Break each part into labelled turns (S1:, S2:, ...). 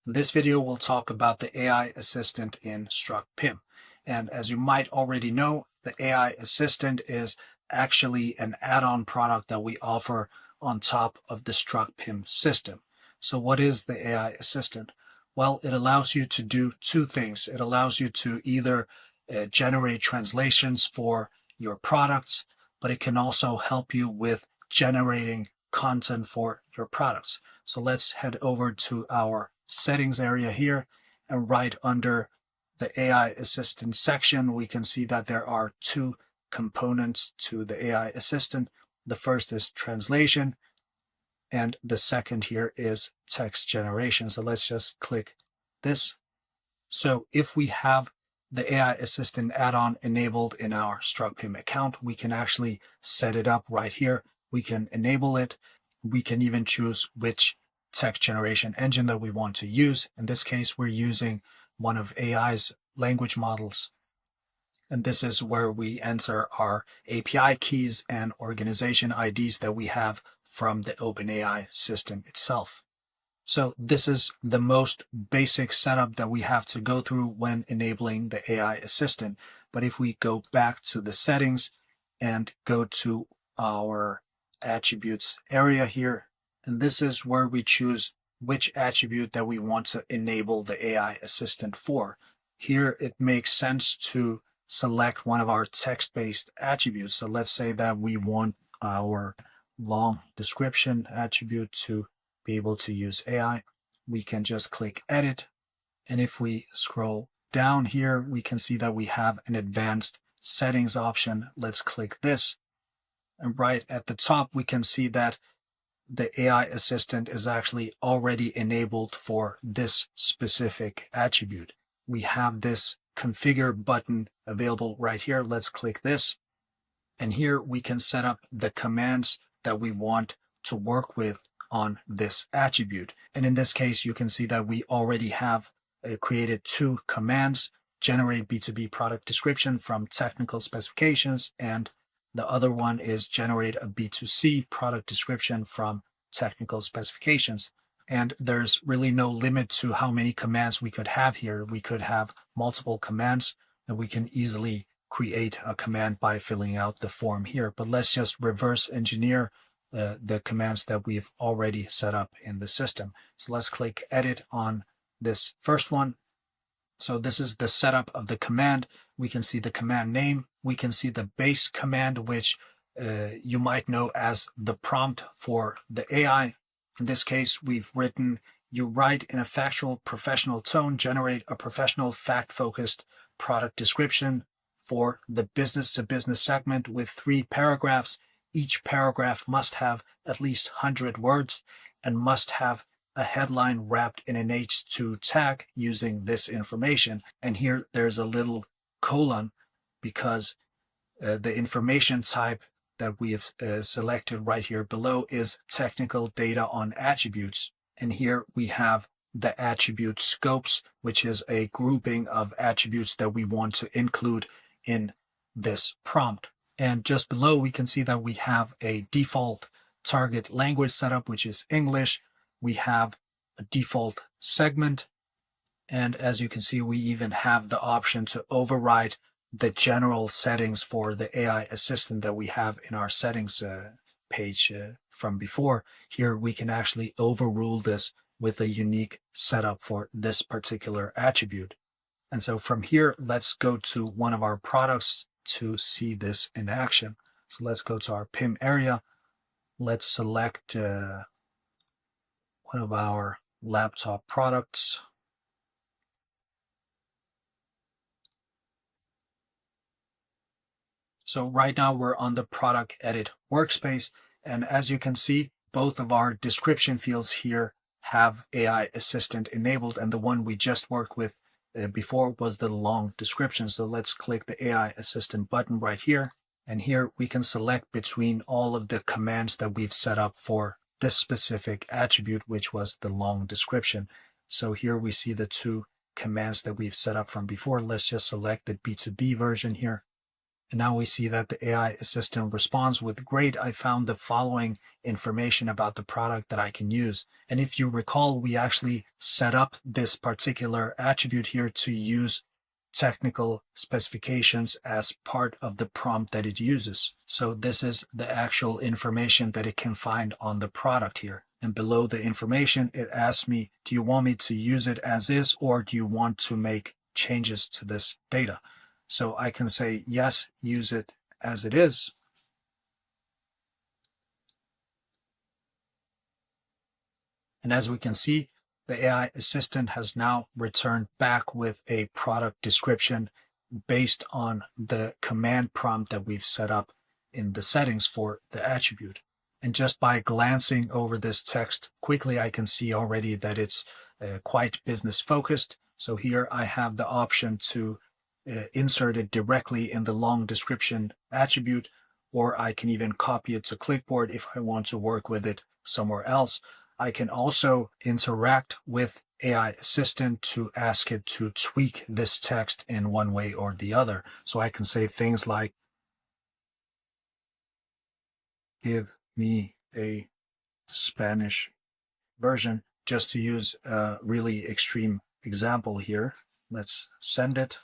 S1: In this video, we'll talk about the AI assistant in Struct PIM. And as you might already know, the AI assistant is actually an add-on product that we offer on top of the Struct PIM system. So what is the AI assistant? Well, it allows you to do two things. It allows you to either generate translations for your products, but it can also help you with generating content for your products. So let's head over to our settings area here, and right under the AI assistant section, we can see that there are two components to the AI assistant. The first is translation, and the second here is text generation. So let's just click this. So if we have the AI assistant add-on enabled in our Struct PIM account, we can actually set it up right here. We can enable it. We can even choose which text generation engine that we want to use. In this case, we're using one of AI's language models. And this is where we enter our API keys and organization IDs that we have from the OpenAI system itself. So this is the most basic setup that we have to go through when enabling the AI assistant. But if we go back to the settings and go to our attributes area here, and this is where we choose which attribute that we want to enable the AI assistant for. Here it makes sense to select one of our text-based attributes. So let's say that we want our long description attribute to be able to use AI. We can just click edit, and if we scroll down here, we can see that we have an advanced settings option. Let's click this, and right at the top we can see that the AI assistant is actually already enabled for this specific attribute. We have this configure button available right here. Let's click this, and here we can set up the commands that we want to work with on this attribute. And in this case, you can see that we already have created two commands: generate B2B product description from technical specifications, and the other one is generate a B2C product description from technical specifications. And there's really no limit to how many commands we could have here. We could have multiple commands, and we can easily create a command by filling out the form here. But let's just reverse engineer the commands that we've already set up in the system. So let's click edit on this first one. So this is the setup of the command. We can see the command name. We can see the base command, which you might know as the prompt for the AI. In this case, we've written, you write in a factual, professional tone, generate a professional, fact-focused product description for the business-to-business segment with 3 paragraphs. Each paragraph must have at least 100 words and must have a headline wrapped in an H2 tag using this information. And here there's a little colon because the information type that we have selected right here below is technical data on attributes. And here we have the attribute scopes, which is a grouping of attributes that we want to include in this prompt. And just below, we can see that we have a default target language setup, which is English. We have a default segment. And as you can see, we even have the option to override the general settings for the AI assistant that we have in our settings page from before. Here, we can actually overrule this with a unique setup for this particular attribute. And so from here, let's go to one of our products to see this in action. So let's go to our PIM area. Let's select one of our laptop products. So right now we're on the product edit workspace. And as you can see, both of our description fields here have AI assistant enabled. And the one we just worked with before was the long description. So let's click the AI assistant button right here. And here we can select between all of the commands that we've set up for this specific attribute, which was the long description. So here we see the two commands that we've set up from before. Let's just select the B2B version here. And now we see that the AI assistant responds with, great, I found the following information about the product that I can use. And if you recall, we actually set up this particular attribute here to use technical specifications as part of the prompt that it uses. So this is the actual information that it can find on the product here. And below the information, it asks me, do you want me to use it as is, or do you want to make changes to this data? So I can say, yes, use it as it is. And as we can see, the AI assistant has now returned back with a product description based on the command prompt that we've set up in the settings for the attribute. And just by glancing over this text quickly, I can see already that it's quite business focused. So here I have the option to insert it directly in the long description attribute, or I can even copy it to clipboard if I want to work with it somewhere else. I can also interact with AI Assistant to ask it to tweak this text in one way or the other. So I can say things like, give me a Spanish version, just to use a really extreme example here. Let's send it.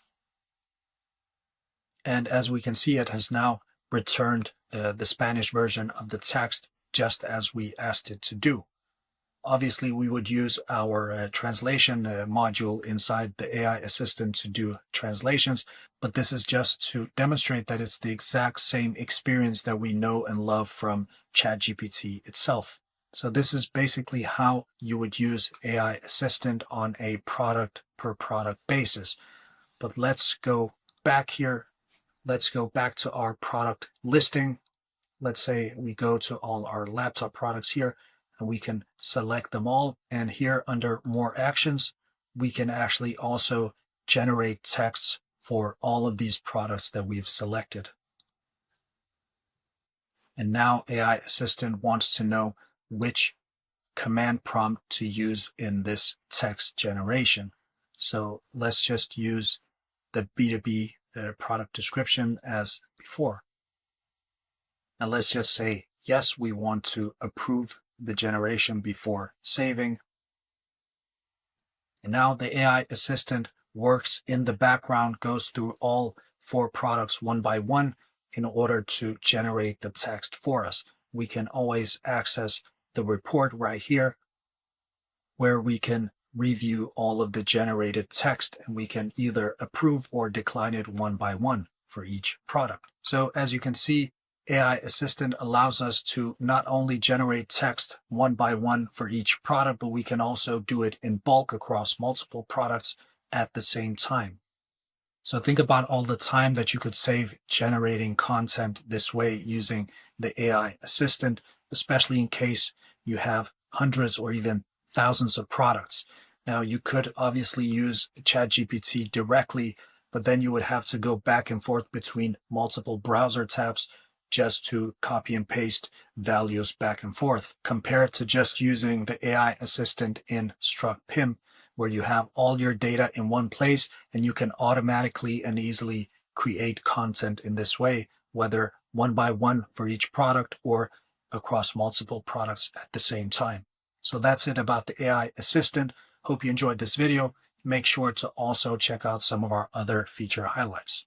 S1: And as we can see, it has now returned the Spanish version of the text just as we asked it to do. Obviously, we would use our translation module inside the AI assistant to do translations, but this is just to demonstrate that it's the exact same experience that we know and love from ChatGPT itself. So this is basically how you would use AI assistant on a product per product basis. But let's go back here. Let's go back to our product listing. Let's say we go to all our laptop products here, and we can select them all. And here under more actions, we can actually also generate texts for all of these products that we've selected. And now AI Assistant wants to know which command prompt to use in this text generation. So let's just use the B2B product description as before. Now let's just say, yes, we want to approve the generation before saving. And now the AI assistant works in the background, goes through all 4 products one by one in order to generate the text for us. We can always access the report right here, where we can review all of the generated text, and we can either approve or decline it one by one for each product. So as you can see, AI Assistant allows us to not only generate text one by one for each product, but we can also do it in bulk across multiple products at the same time. So think about all the time that you could save generating content this way using the AI Assistant, especially in case you have hundreds or even thousands of products. Now, you could obviously use ChatGPT directly, but then you would have to go back and forth between multiple browser tabs just to copy and paste values back and forth, compared to just using the AI assistant in Struct PIM, where you have all your data in one place and you can automatically and easily create content in this way, whether one by one for each product or across multiple products at the same time. So that's it about the AI assistant. Hope you enjoyed this video. Make sure to also check out some of our other feature highlights.